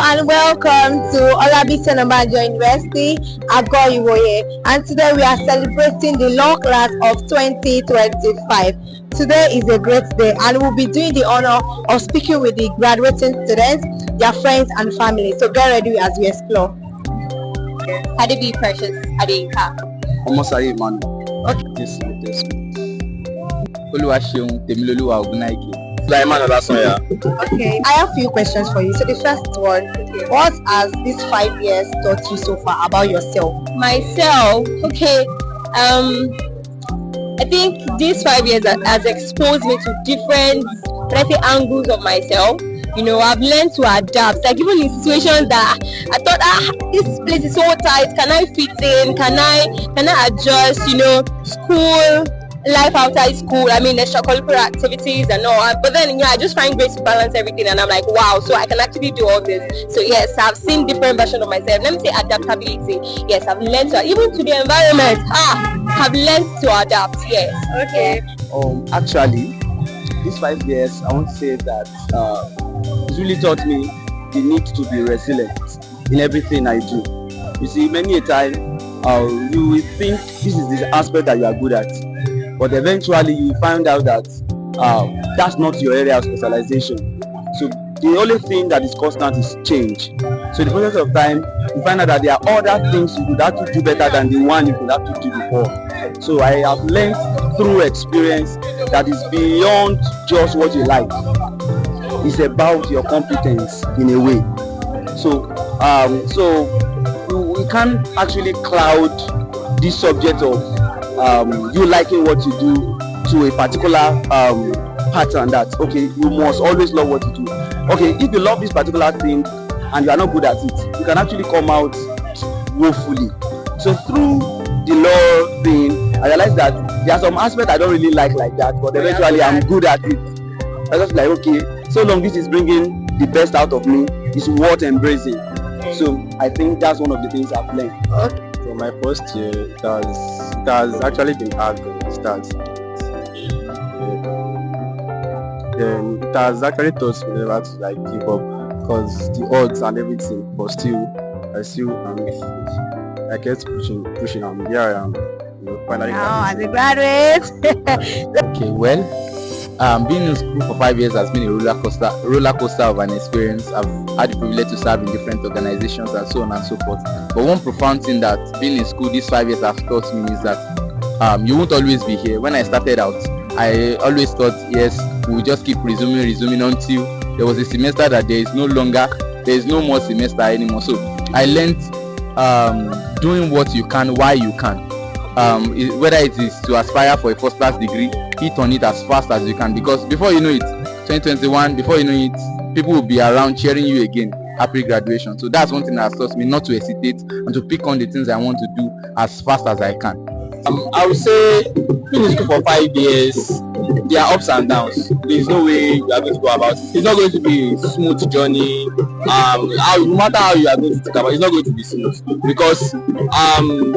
and welcome to Olabisi Onabanjo University, Agoiwoye. And today we are celebrating the law class of 2025. Today is a great day and we'll be doing the honor of speaking with the graduating students, their friends and family. So get ready as we explore. Hadibi Precious, Adinka. Almost a man. Okay. This. Okay, I have a few questions for you. So the first one, what has these 5 years taught you so far about yourself? Myself, okay. I think these 5 years has exposed me to different, let's say, angles of myself. You know, I've learned to adapt. Like even in situations that I thought, this place is so tight. Can I fit in? Can I adjust? You know, school, life outside school. I mean, extracurricular activities and all. But then, I just find ways to balance everything, and I'm like, wow. So I can actually do all this. So yes, I've seen different versions of myself. Let me say adaptability. Yes, I've learned to, even to the environment. I've learned to adapt. Yes. Okay. Actually, these 5 years, I want to say that it really taught me the need to be resilient in everything I do. You see, many a time you will think this is the aspect that you are good at, but eventually you find out that that's not your area of specialization. So the only thing that is constant is change. So in the process of time, you find out that there are other things you could have to do better than the one you could have to do before. So I have learned through experience that is beyond just what you like. It's about your competence in a way. So we can't actually cloud this subject of you liking what you do to a particular pattern that, okay, you must always love what you do. Okay, if you love this particular thing and you are not good at it, you can actually come out woefully. So through the law thing, I realized that there are some aspects I don't really like that, but eventually I'm good at it. I was like, okay, so long this is bringing the best out of me, it's worth embracing. So I think that's one of the things I've learned. Okay. So my first year, it has actually been hard to start. Then it has actually taught me never to like give up, because the odds and everything, but I kept pushing, and here I am, finally. Now, as a graduate. Okay, well, being in school for 5 years has been a roller coaster of an experience. I've had the privilege to serve in different organizations and so on and so forth. But one profound thing that being in school these 5 years have taught me is that you won't always be here. When I started out, I always thought, yes, we'll just keep resuming until there was a semester that there is no more semester anymore. So I learned doing what you can while you can. Whether it is to aspire for a first class degree, hit on it as fast as you can, because before you know it, 2021, before you know it, people will be around cheering you again after graduation. So that's one thing that has taught me not to hesitate and to pick on the things I want to do as fast as I can. I would say being in school for 5 years, there are ups and downs. There's no way you are going to go about it. It's not going to be a smooth journey. No matter how you are going to think about it, it's not going to be smooth, because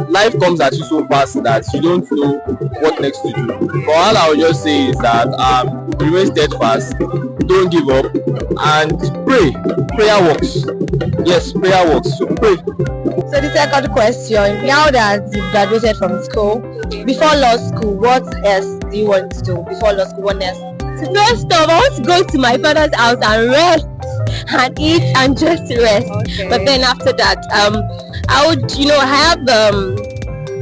life comes at you so fast that you don't know what next to do. But all I would just say is that remain steadfast, don't give up, and pray. Prayer works. Yes, prayer works. So pray. So the second question, now that you've graduated from school, before law school, what else do you want to do? Before law school, what else? So first off, I want to go to my father's house and rest and eat and just rest. Okay. But then after that, I would, I have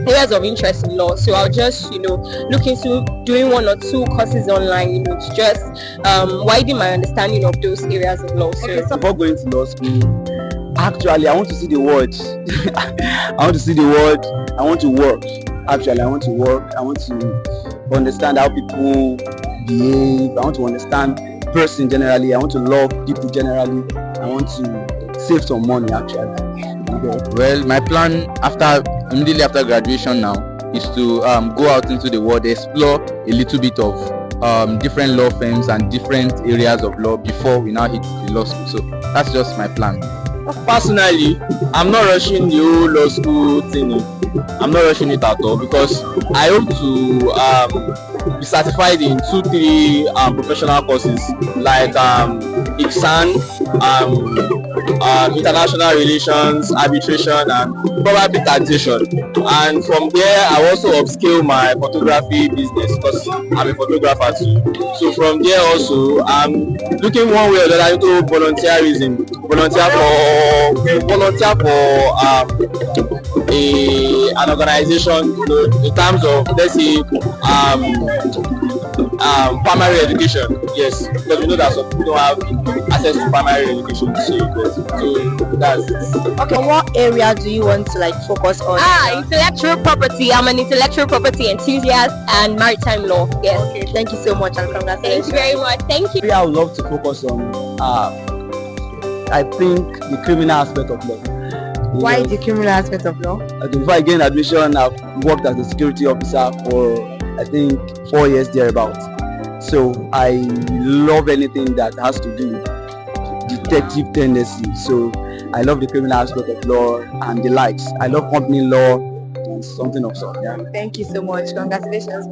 areas of interest in law, so I'll just, look into doing 1 or 2 courses online, to just widen my understanding of those areas of law. So before going to law school, actually, I want to see the world. I want to see the world. I want to work. Actually, I want to work. I want to understand how people behave. I want to understand person generally. I want to love people generally. I want to save some money, actually. Well, my plan immediately after graduation now is to go out into the world, explore a little bit of different law firms and different areas of law before we now hit the law school. So that's just my plan. Personally, I'm not rushing the whole law school thing. I'm not rushing it at all, because I hope to be certified in 2-3 professional courses like ICSAN, international relations, arbitration, and probably taxation. And from there, I also upscale my photography business because I'm a photographer too. So from there also, I'm looking one way or the other into volunteerism, volunteer for an organization, you know, in terms of, let's say, primary education. Yes, because we know that some people don't have access to primary education. So that's it. Okay, what area do you want to like focus on? Intellectual property. I'm an intellectual property enthusiast and maritime law. Yes. Okay, thank you so much and congratulations. Thank you very much. Thank you. I would love to focus on, I think, the criminal aspect of law. Why the criminal aspect of law? Before I gained admission, I've worked as a security officer for, I think, 4 years thereabouts. So I love anything that has to do with detective tendency. So I love the criminal aspect of law and the likes. I love company law and something of sort. Yeah. Thank you so much. Congratulations.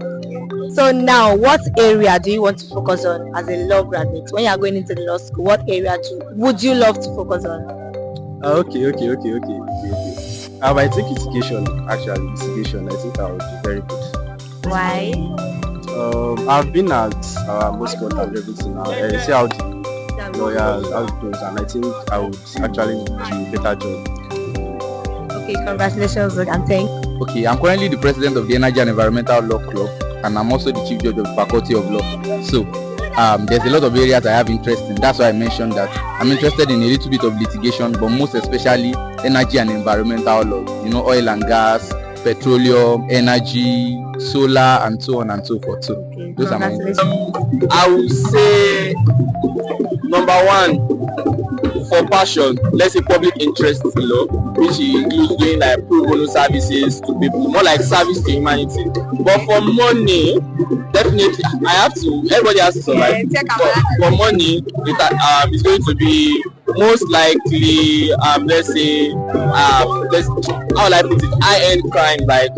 So now, what area do you want to focus on as a law graduate? When you are going into the law school, what area would you love to focus on? Okay. I think litigation. Actually, litigation. I think I would be very good. Why? I've been at most court and everything now. See how the lawyers, how it goes, and I think I would actually do a better job. Okay, congratulations and thank you. Okay, I'm currently the president of the Energy and Environmental Law Club, and I'm also the chief judge of the Faculty of Law. So there's a lot of areas I have interest in. That's why I mentioned that I'm interested in a little bit of litigation, but most especially energy and environmental law. You know, oil and gas, petroleum, energy, solar, and so on and so forth. So those are my interests. I would say number one, for passion, let's say public interest in law, which includes doing like pro bono services to people, more like service to humanity. But for money, definitely I have to. Everybody has to survive. For money, it's going to be most likely, let's say, how will I put it? High-end crime, like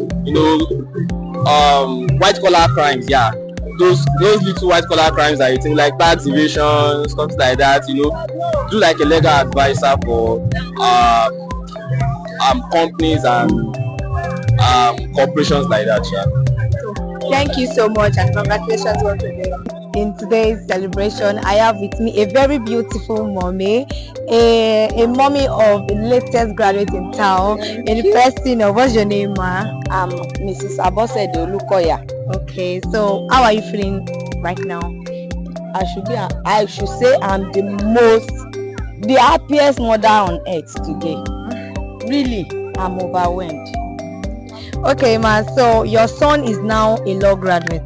white-collar crimes. Yeah. Those little white collar crimes that you think, like tax evasion, stuff like that, do like a legal advisor for companies and corporations like that. Yeah. Thank you so much and congratulations once again. In today's celebration, I have with me a very beautiful mommy, a mommy of the latest graduate in town, in the person of, what's your name, ma? I'm Mrs. Abosede Olukoya. Okay, so how are you feeling right now? I should say I'm the happiest mother on earth today. Really, I'm overwhelmed. Okay, ma, so your son is now a law graduate.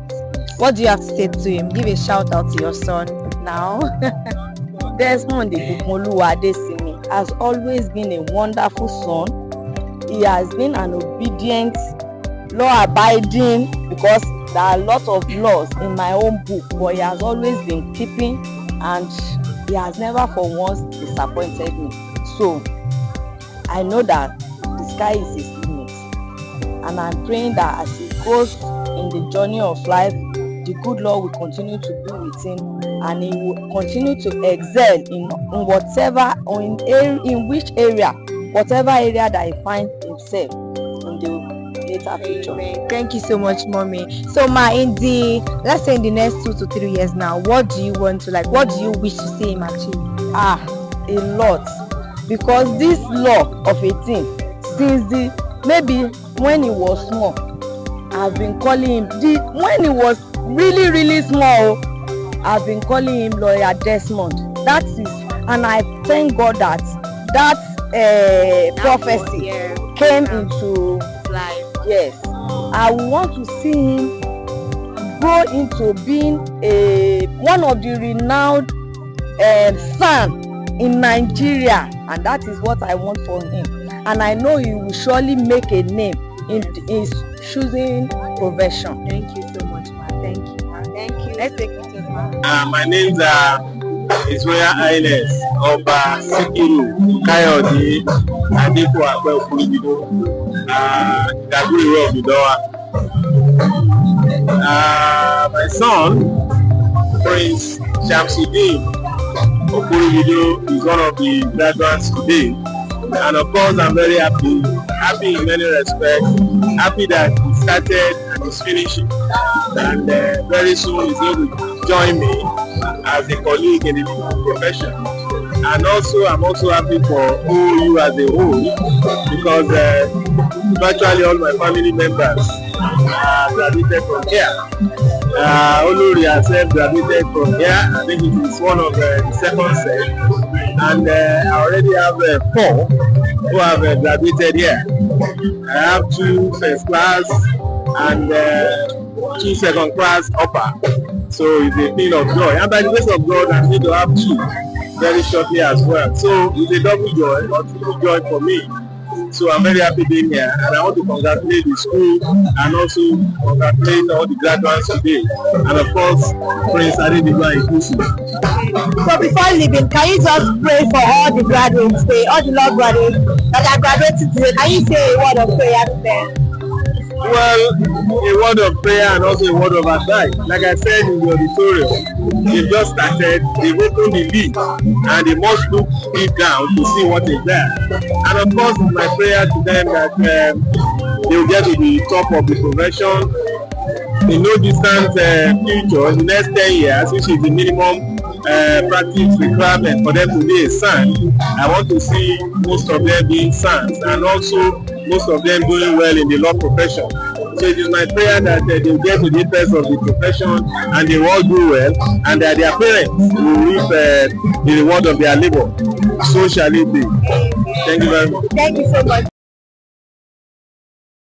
What do you have to say to him? Give a shout out to your son now. Desmond Ibukmoluwa Adesimi has always been a wonderful son. He has been an obedient, law-abiding, because there are a lot of laws in my own book, but he has always been keeping, and he has never for once disappointed me. So I know that the sky is his limit, and I'm praying that as he goes in the journey of life, the good Lord will continue to be with him, and he will continue to excel in whatever, or in which area, whatever area that he finds himself in the later future. Thank you so much, mommy. So ma, let's say in the next 2 to 3 years now, what do you want to what do you wish to see him achieve? A lot, because this law of 18, since maybe when he was small, I've been calling him, when he was really small, I've been calling him Lawyer Desmond. That is, and I thank God that prophecy came into life. Yes, I want to see him go into being one of the renowned firms in Nigeria, and that is what I want for him. And I know he will surely make a name in his choosing profession. Thank you so much, ma. Thank you, ma. Thank you. Let's take pictures, ma. My name is Royal Highness Oba Sikiru Kayode Adepo Akwe Okulibido, Daguri of Idoa. My son, Prince Shamsuddin OOU is one of the graduates today. And of course, I'm very happy in many respects, happy that he started and is finishing. And very soon he's going to join me as a colleague in the legal profession. And also, I'm also happy for OOU as a whole, because virtually all my family members graduated from here. Oluri herself graduated from here. I think it is one of the second set. And I already have 4 who have graduated here. I have 2 first class and 2 second class upper. So it's a thing of joy. And by the grace of God, I'm going to have 2 very shortly as well. So it's a double joy, or triple joy for me. So I'm very happy being here, and I want to congratulate the school and also congratulate all the graduates today, and of course Prince Adediba inclusive. So before leaving, can you just pray for all the graduates today, all the law graduates that are graduating today? Can you say a word of prayer to them? Well, a word of prayer and also a word of advice. Like I said in the auditorium, they've just started, they've opened the lead, and they must look deep down to see what is there. And of course, my prayer to them that they will get to the top of the profession in no distant future, in the next 10 years, which is the minimum practice requirement for them to be a son. I want to see most of them being sons, and also most of them doing well in the law profession. So it is my prayer that they will get to the best of the profession and they will all do well, and that their parents will reap the reward of their labor. So shall it be. Thank you very much. Thank you so much.